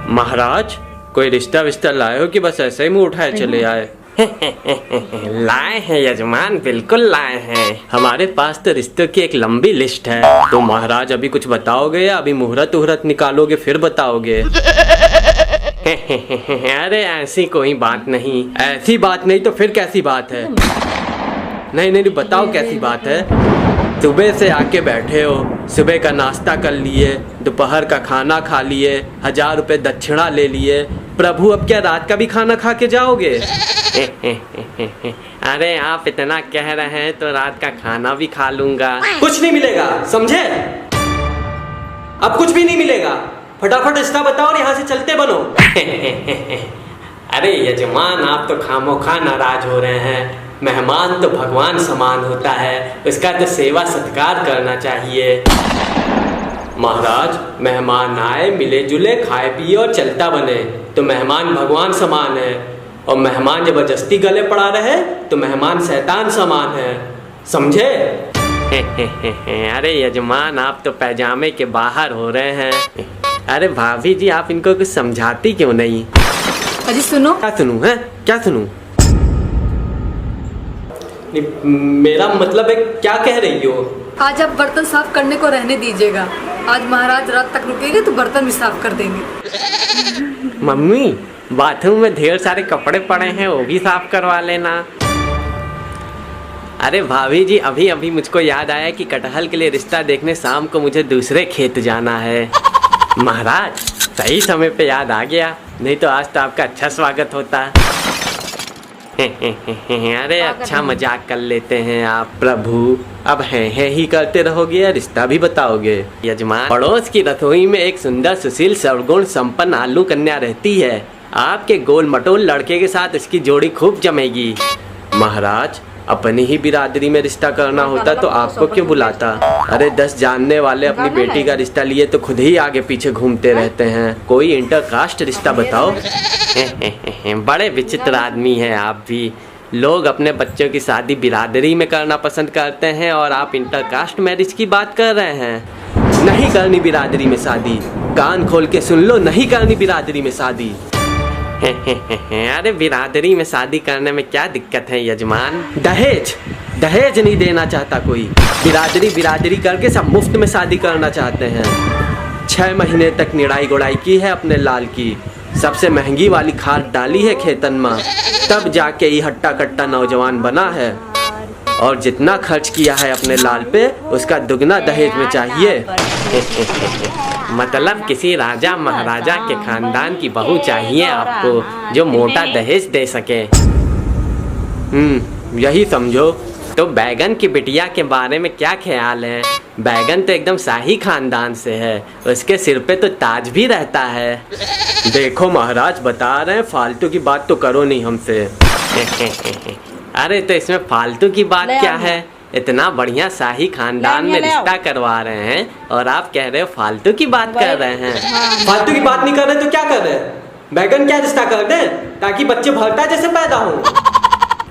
महाराज, कोई रिश्ता विश्ता लाए हो कि बस ऐसे ही मुंह उठाए चले आए? लाए हैं यजमान, बिल्कुल लाए हैं। हमारे पास तो रिश्तों की एक लंबी लिस्ट है। तो महाराज अभी कुछ बताओगे या अभी मुहूर्त उहूर्त निकालोगे फिर बताओगे? अरे ऐसी कोई बात नहीं। ऐसी बात नहीं तो फिर कैसी बात है? नहीं नहीं बताओ कैसी बात है। सुबह से आके बैठे हो, सुबह का नाश्ता कर लिए, दोपहर का खाना खा लिए, 1000 रुपए दक्षिणा ले लिए। प्रभु अब क्या रात का भी खाना खा के जाओगे? अरे आप इतना कह रहे हैं तो रात का खाना भी खा लूंगा। कुछ नहीं मिलेगा, समझे? अब कुछ भी नहीं मिलेगा। फटाफट रिश्ता बताओ और यहाँ से चलते बनो। अरे यजमान, आप तो खामोखा नाराज हो रहे हैं। मेहमान तो भगवान समान होता है, उसका तो सेवा सत्कार करना चाहिए। महाराज, मेहमान आए, मिले जुले, खाए पिए और चलता बने तो मेहमान भगवान समान है, और मेहमान जबरदस्ती गले पड़ा रहे तो मेहमान शैतान समान है, समझे? अरे यजमान, आप तो पैजामे के बाहर हो रहे हैं। अरे भाभी जी, आप इनको कुछ समझाती क्यों नहीं? अजी सुनो। क्या सुनूं? है क्या सुनूं? मेरा मतलब है, क्या कह रही हो? आज आप बर्तन साफ करने को रहने दीजिएगा। आज महाराज रात तक रुकेंगे तो बर्तन भी साफ कर देंगे। मम्मी, बाथरूम में ढेर सारे कपड़े पड़े हैं, वो भी साफ करवा लेना। अरे भाभी जी, अभी अभी मुझको याद आया कि कटहल के लिए रिश्ता देखने शाम को मुझे दूसरे खेत जाना है। महाराज, सही समय पे याद आ गया, नहीं तो आज तो आपका अच्छा स्वागत होता। अरे अच्छा मजाक कर लेते हैं आप। प्रभु, अब है ही करते रहोगे या रिश्ता भी बताओगे? यजमान, पड़ोस की रसोई में एक सुंदर सुशील सर्वगुण संपन्न आलू कन्या रहती है। आपके गोल मटोल लड़के के साथ इसकी जोड़ी खूब जमेगी। महाराज, अपनी ही बिरादरी में रिश्ता करना होता तो आपको क्यों बुलाता? अरे 10 जानने वाले अपनी बेटी का रिश्ता लिए तो खुद ही आगे पीछे घूमते रहते हैं। कोई इंटरकास्ट रिश्ता बताओ। बड़े विचित्र आदमी हैं आप भी। लोग अपने बच्चों की शादी बिरादरी में करना पसंद करते हैं और आप इंटरकास्ट मैरिज की बात कर रहे हैं। नहीं करनी बिरादरी में शादी, कान खोल के सुन लो, नहीं करनी बिरादरी में शादी। अरे बिरादरी में शादी करने में क्या दिक्कत है यजमान? दहेज दहेज नहीं देना चाहता कोई। बिरादरी करके सब मुफ्त में शादी करना चाहते हैं। 6 महीने तक निड़ाई गुड़ाई की है अपने लाल की, सबसे महंगी वाली खाद डाली है खेतन में, तब जाके ये हट्टा कट्टा नौजवान बना है। और जितना खर्च किया है अपने लाल पे, उसका दुगना दहेज में चाहिए। मतलब किसी राजा महाराजा के खानदान की बहू चाहिए आपको, जो मोटा दहेज दे सके। यही समझो। तो बैगन की बिटिया के बारे में क्या ख्याल है? बैगन तो एकदम शाही खानदान से है, उसके सिर पे तो ताज भी रहता है। देखो महाराज, बता रहे हैं, फालतू की बात तो करो नहीं हमसे। अरे तो इसमें फालतू की बात क्या है? इतना बढ़िया शाही खानदान में रिश्ता करवा रहे हैं और आप कह रहे हो फालतू की बात कर रहे हैं। फालतू की बात नहीं कर रहे तो क्या कर रहे हैं? बैगन क्या रिश्ता कर दें ताकि बच्चे भरता जैसे पैदा हो?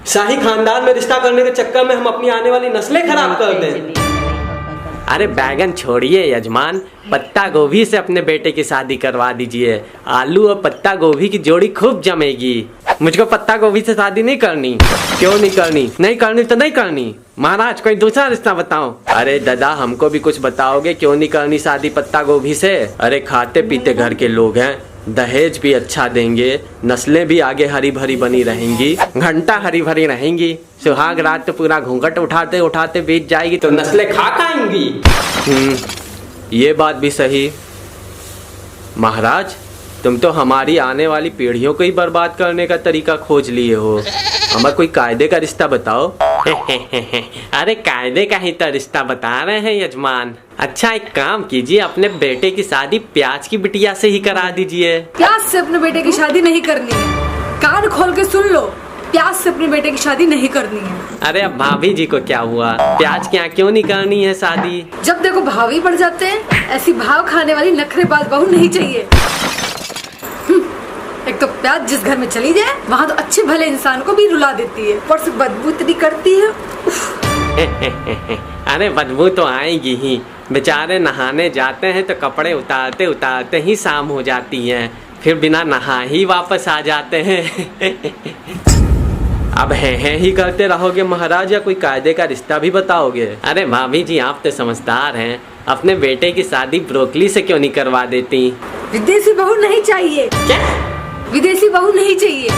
शाही खानदान में रिश्ता करने के चक्कर में हम अपनी आने वाली नस्लें खराब कर दें। अरे बैगन छोड़िए यजमान, पत्ता गोभी से अपने बेटे की शादी करवा दीजिए। आलू और पत्ता गोभी की जोड़ी खूब जमेगी। मुझको पत्ता गोभी से शादी नहीं करनी। क्यों नहीं करनी? नहीं करनी तो नहीं करनी। महाराज, कोई दूसरा रिश्ता बताओ। अरे दादा, हमको भी कुछ बताओगे क्यों नहीं करनी शादी पत्ता गोभी से? अरे खाते पीते घर के लोग हैं, दहेज भी अच्छा देंगे, नस्लें भी आगे हरी भरी बनी रहेंगी, घंटा हरी भरी रहेंगी। सुहाग रात तो पूरा घूंघट उठाते उठाते बीत जाएगी तो नस्लें खा खाएंगी। ये बात भी सही। महाराज, तुम तो हमारी आने वाली पीढ़ियों को ही बर्बाद करने का तरीका खोज लिए हो। हमें कोई कायदे का रिश्ता बताओ। अरे कायदे का ही तो रिश्ता बता रहे हैं यजमान। अच्छा एक काम कीजिए, अपने बेटे की शादी प्याज की बिटिया से ही करा दीजिए। प्याज से अपने बेटे की शादी नहीं करनी है। कान खोल के सुन लो, प्याज से अपने बेटे की शादी नहीं करनी है। अरे अब भाभी जी को क्या हुआ? प्याज के यहाँ क्यों नहीं करनी है शादी? जब देखो भावी बढ़ जाते हैं। ऐसी भाव खाने वाली नखरेबाज बहू नहीं चाहिए। एक तो प्याज जिस घर में चली जाए वहाँ तो अच्छे भले इंसान को भी रुला देती है, पर से बदबू इतनी करती है। अरे बदबू तो आएगी ही, बेचारे नहाने जाते हैं तो कपड़े उतारते उतारते ही शाम हो जाती है, फिर बिना नहा ही वापस आ जाते हैं। अब हैं ही करते रहोगे महाराज या कोई कायदे का रिश्ता भी बताओगे? अरे भाभी जी आप तो समझदार हैं, अपने बेटे की शादी ब्रोकली से क्यों नहीं करवा देती? विदेशी बहू नहीं चाहिए। क्या? विदेशी बहू नहीं चाहिए,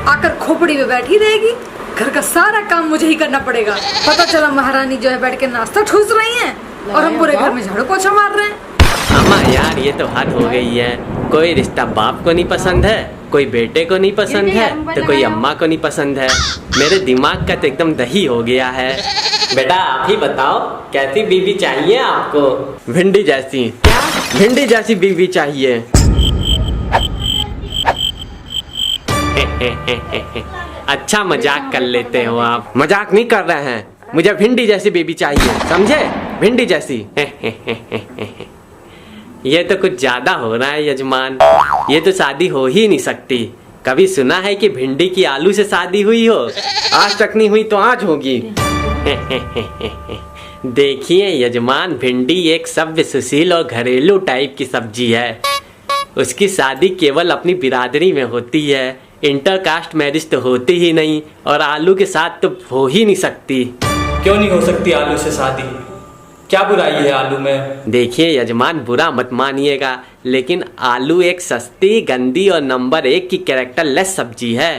आकर खोपड़ी में बैठी रहेगी, घर का सारा काम मुझे ही करना पड़ेगा। पता चला महारानी जो है बैठ के नाश्ता ठूस रही हैं और हम पूरे घर में झाड़ू पोछा मार रहे हैं। अम्मा यार ये तो हद हो गई है, कोई रिश्ता बाप को नहीं पसंद है, कोई बेटे को नहीं पसंद है, तो कोई अम्मा को नहीं पसंद है। मेरे दिमाग का तो एकदम दही हो गया है। बेटा आप ही बताओ कैसी बीवी चाहिए आपको? भिंडी जैसी। क्या? भिंडी जैसी बीवी चाहिए। अच्छा मजाक कर लेते हो आप। मजाक नहीं कर रहे हैं, मुझे भिंडी जैसी बीवी चाहिए, समझे? भिंडी जैसी। ये तो कुछ ज्यादा हो रहा है यजमान, ये तो शादी हो ही नहीं सकती। कभी सुना है कि भिंडी की आलू से शादी हुई हो? आज तक नहीं हुई तो आज होगी। देखिए यजमान, भिंडी एक सभ्य सुशील और घरेलू टाइप की सब्जी है। उसकी शादी केवल अपनी बिरादरी में होती है, इंटरकास्ट मैरिज तो होती ही नहीं, और आलू के साथ तो हो ही नहीं सकती। क्यों नहीं हो सकती आलू से शादी? क्या बुराई है आलू में? देखिए यजमान, बुरा मत मानिएगा, लेकिन आलू एक सस्ती, गंदी और नंबर 1 की कैरेक्टरलेस सब्जी है।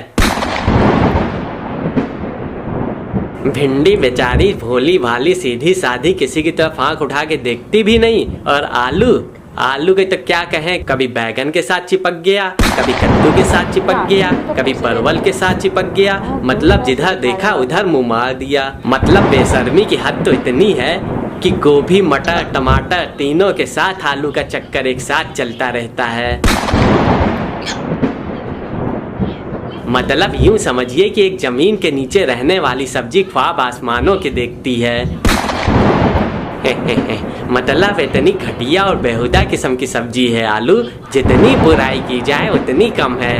भिंडी बेचारी भोली भाली सीधी साधी, किसी की तरफ आंख उठा के देखती भी नहीं, और आलू के तो क्या कहें, कभी बैगन के साथ चिपक गया, कभी कद्दू के साथ चिपक गया, कभी परवल के साथ चिपक गया, मतलब जिधर देखा उधर मुंह मार दिया। मतलब बेशर्मी की हद तो इतनी है कि गोभी, मटर, टमाटर तीनों के साथ आलू का चक्कर एक साथ चलता रहता है। मतलब यूं समझिए कि एक जमीन के नीचे रहने वाली सब्जी ख्वाब आसमानों के देखती है। मतलब इतनी घटिया और बेहुदा किस्म की सब्जी है आलू, जितनी बुराई की जाए उतनी कम है।